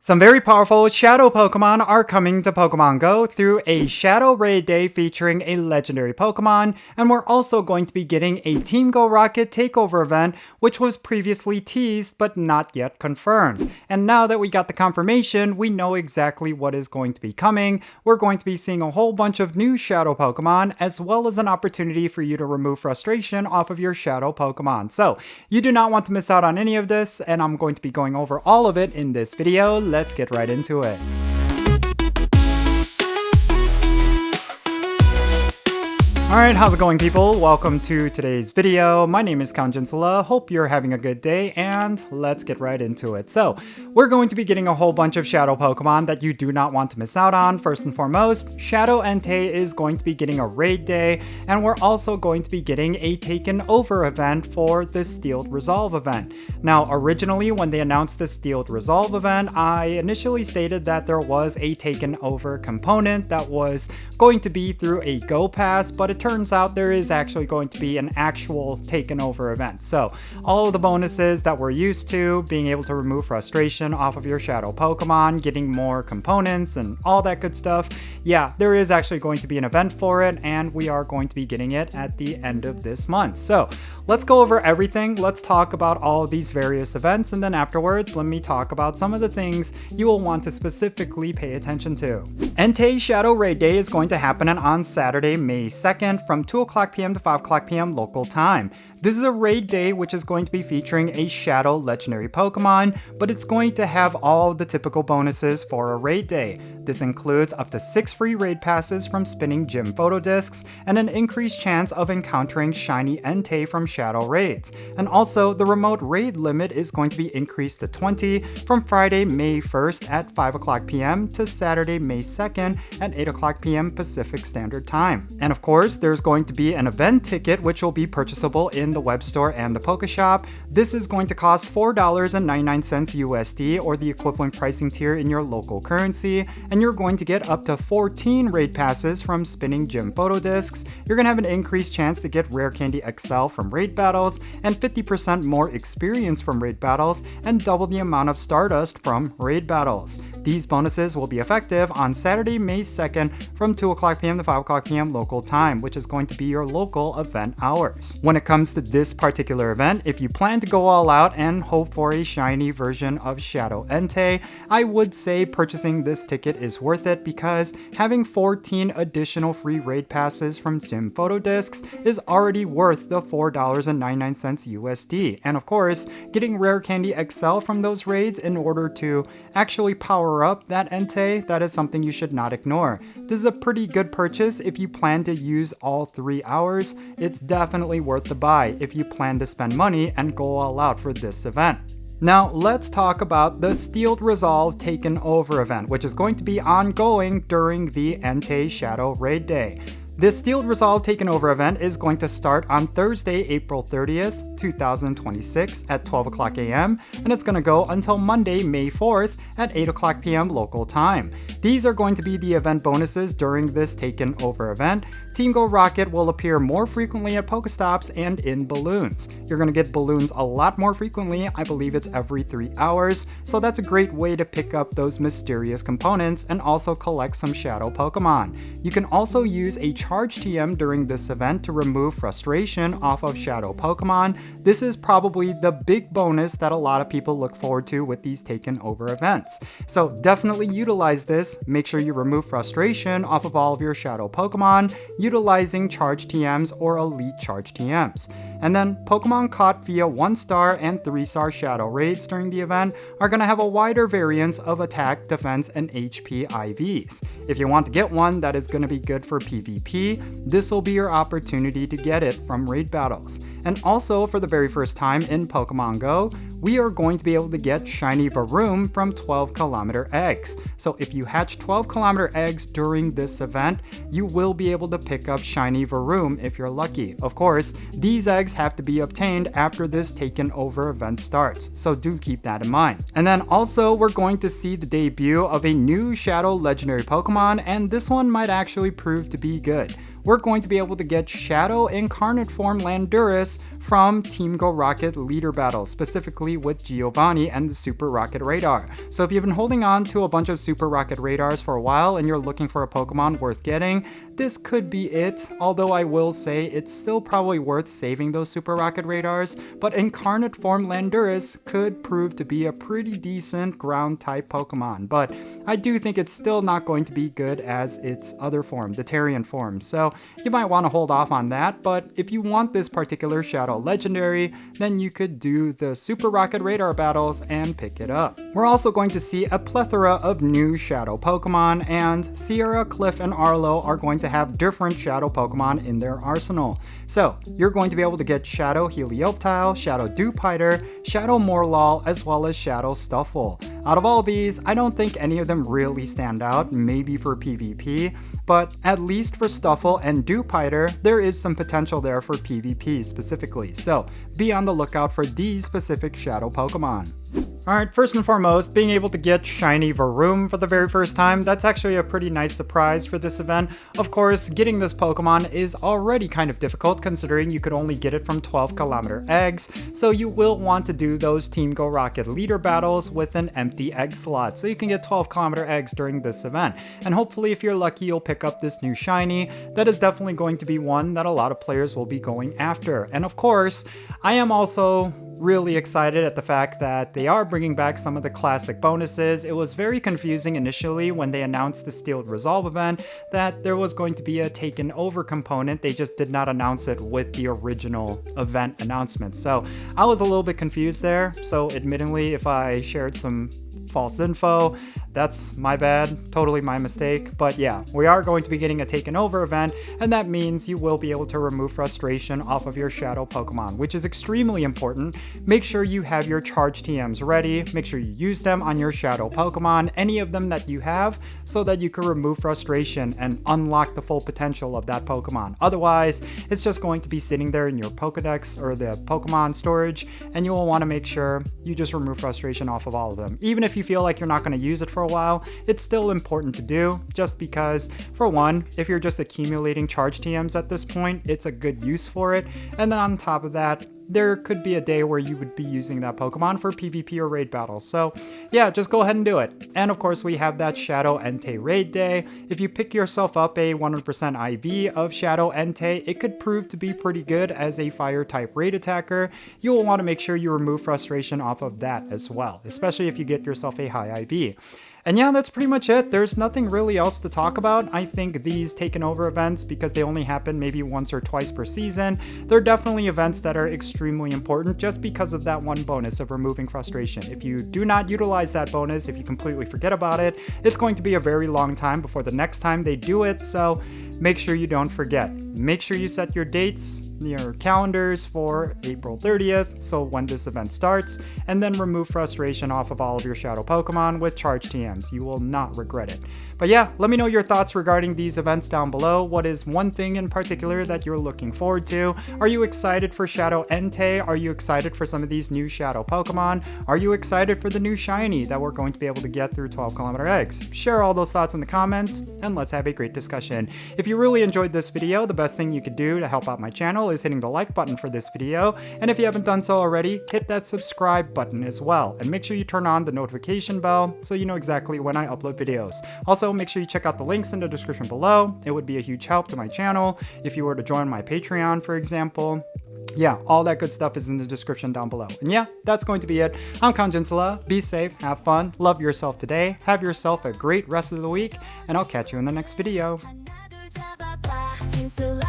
Some very powerful Shadow Pokemon are coming to Pokemon GO through a Shadow Raid Day featuring a legendary Pokemon, and we're also going to be getting a Team Go Rocket takeover event, which was previously teased but not yet confirmed. And now that we got the confirmation, we know exactly what is going to be coming. We're going to be seeing a whole bunch of new Shadow Pokemon, as well as an opportunity for you to remove frustration off of your Shadow Pokemon. So, you do not want to miss out on any of this, and I'm going to be going over all of it in this video. Let's get right into it. Alright, how's it going, people? Welcome to today's video. My name is Count Jinsula. Hope you're having a good day, and let's get right into it. So, we're going to be getting a whole bunch of Shadow Pokemon that you do not want to miss out on. First and foremost, Shadow Entei is going to be getting a raid day, and we're also going to be getting a Taken Over event for the Steeled Resolve event. Now, originally, when they announced the Steeled Resolve event, I initially stated that there was a Taken Over component that was going to be through a Go Pass, but it turns out there is actually going to be an actual Taken Over event. So all of the bonuses that we're used to, being able to remove frustration off of your Shadow Pokemon, getting more components and all that good stuff, yeah, there is actually going to be an event for it, and we are going to be getting it at the end of this month. So let's go over everything. Let's talk about all of these various events, and then afterwards, let me talk about some of the things you will want to specifically pay attention to. Entei Shadow Raid Day is going to happen on Saturday, May 2nd from 2 o'clock p.m. to 5 o'clock p.m. local time. This is a raid day which is going to be featuring a Shadow Legendary Pokemon, but it's going to have all the typical bonuses for a raid day. This includes up to 6 free raid passes from spinning gym photo discs, and an increased chance of encountering shiny Entei from Shadow Raids. And also, the remote raid limit is going to be increased to 20 from Friday, May 1st at 5 o'clock p.m. to Saturday, May 2nd at 8 o'clock p.m. Pacific Standard Time. And of course, there's going to be an event ticket which will be purchasable in the web store and the Pokeshop. This is going to cost $4.99 USD, or the equivalent pricing tier in your local currency, and you're going to get up to 14 raid passes from spinning gym photo discs. You're going to have an increased chance to get Rare Candy XL from raid battles, and 50% more experience from raid battles, and double the amount of Stardust from raid battles. These bonuses will be effective on Saturday, May 2nd from 2 o'clock p.m. to 5 o'clock p.m. local time, which is going to be your local event hours. When it comes to this particular event, if you plan to go all out and hope for a shiny version of Shadow Entei, I would say purchasing this ticket is worth it, because having 14 additional free raid passes from gym photo discs is already worth the $4.99 USD. And of course, getting Rare Candy XL from those raids in order to actually power up that Entei, that is something you should not ignore. This is a pretty good purchase if you plan to use all 3 hours. It's definitely worth the buy if you plan to spend money and go all out for this event. Now, let's talk about the Steeled Resolve Taken Over event, which is going to be ongoing during the Entei Shadow Raid Day. This Steeled Resolve Taken Over event is going to start on Thursday, April 30th, 2026 at 12 o'clock a.m. and it's going to go until Monday, May 4th at 8 o'clock p.m. local time. These are going to be the event bonuses during this Taken Over event. Team Go Rocket will appear more frequently at Pokestops and in balloons. You're going to get balloons a lot more frequently. I believe it's every 3 hours, so that's a great way to pick up those mysterious components and also collect some Shadow Pokemon. You can also use a Charge TM during this event to remove frustration off of Shadow Pokemon. This is probably the big bonus that a lot of people look forward to with these Taken Over events. So definitely utilize this. Make sure you remove frustration off of all of your Shadow Pokemon utilizing Charge TMs or Elite Charge TMs. And then Pokemon caught via 1-star and 3-star Shadow Raids during the event are going to have a wider variance of attack, defense, and HP IVs. If you want to get one that is going to be good for PvP, this will be your opportunity to get it from raid battles. And also, for the very first time in Pokemon GO, we are going to be able to get shiny Varoom from 12-kilometer eggs. So if you hatch 12-kilometer eggs during this event, you will be able to pick up shiny Varoom if you're lucky. Of course, these eggs have to be obtained after this Taken Over event starts, so do keep that in mind. And then also, we're going to see the debut of a new Shadow Legendary Pokemon, and this one might actually prove to be good. We're going to be able to get Shadow Incarnate Form Landorus from Team Go Rocket leader battles, specifically with Giovanni and the Super Rocket Radar. So if you've been holding on to a bunch of Super Rocket Radars for a while and you're looking for a Pokemon worth getting, this could be it, although I will say it's still probably worth saving those Super Rocket Radars, but Incarnate Form Landorus could prove to be a pretty decent ground-type Pokemon, but I do think it's still not going to be good as its other form, the Terrian form, so you might want to hold off on that, but if you want this particular Shadow Legendary, then you could do the Super Rocket Radar battles and pick it up. We're also going to see a plethora of new Shadow Pokemon, and Sierra, Cliff, and Arlo are going to have different Shadow Pokemon in their arsenal. So you're going to be able to get Shadow Helioptile, Shadow Dewpider, Shadow Morlul, as well as Shadow Stuffle. Out of all these, I don't think any of them really stand out, maybe for PvP, but at least for Stuffle and Dewpider, there is some potential there for PvP specifically, so be on the lookout for these specific Shadow Pokemon. Alright, first and foremost, being able to get Shiny Varoom for the very first time, that's actually a pretty nice surprise for this event. Of course, getting this Pokemon is already kind of difficult considering you could only get it from 12km eggs, so you will want to do those Team Go Rocket leader battles with an empty egg slot, so you can get 12km eggs during this event. And hopefully if you're lucky, you'll pick up this new Shiny. That is definitely going to be one that a lot of players will be going after. And of course, I am also really excited at the fact that they are bringing back some of the classic bonuses. It was very confusing initially when they announced the Steeled Resolve event that there was going to be a taken over component. They just did not announce it with the original event announcement. So I was a little bit confused there. So admittedly, if I shared some false info, that's my bad, totally my mistake, but yeah, we are going to be getting a taken over event, and that means you will be able to remove frustration off of your Shadow Pokemon, which is extremely important. Make sure you have your charge TMs ready, make sure you use them on your Shadow Pokemon, any of them that you have, so that you can remove frustration and unlock the full potential of that Pokemon. Otherwise, it's just going to be sitting there in your Pokedex or the Pokemon storage, and you will want to make sure you just remove frustration off of all of them. Even if you feel like you're not going to use it for a while, it's still important to do, just because, for one, if you're just accumulating charge TMs at this point, it's a good use for it, and then on top of that, there could be a day where you would be using that Pokemon for PvP or raid battles. So yeah, just go ahead and do it. And of course, we have that Shadow Entei raid day. If you pick yourself up a 100% IV of Shadow Entei, it could prove to be pretty good as a fire type raid attacker. You will want to make sure you remove frustration off of that as well, especially if you get yourself a high IV. And yeah, that's pretty much it. There's nothing really else to talk about. I think these taken over events, because they only happen maybe once or twice per season, they're definitely events that are extremely important just because of that one bonus of removing frustration. If you do not utilize that bonus, if you completely forget about it, it's going to be a very long time before the next time they do it, so make sure you don't forget. Make sure you set your dates, your calendars for April 30th, so when this event starts, and then remove frustration off of all of your Shadow Pokemon with charge TMs. You will not regret it. But yeah, let me know your thoughts regarding these events down below. What is one thing in particular that you're looking forward to? Are you excited for Shadow Entei? Are you excited for some of these new Shadow Pokemon? Are you excited for the new Shiny that we're going to be able to get through 12km eggs? Share all those thoughts in the comments, and let's have a great discussion. If you really enjoyed this video, the best thing you could do to help out my channel is hitting the like button for this video, and if you haven't done so already, hit that subscribe button as well, and make sure you turn on the notification bell so you know exactly when I upload videos. Also, make sure you check out the links in the description below. It would be a huge help to my channel if you were to join my Patreon, for example. Yeah, all that good stuff is in the description down below. And yeah, that's going to be it. I'm Jinsula. Be safe, have fun, love yourself today, have yourself a great rest of the week, and I'll catch you in the next video. Jinsula.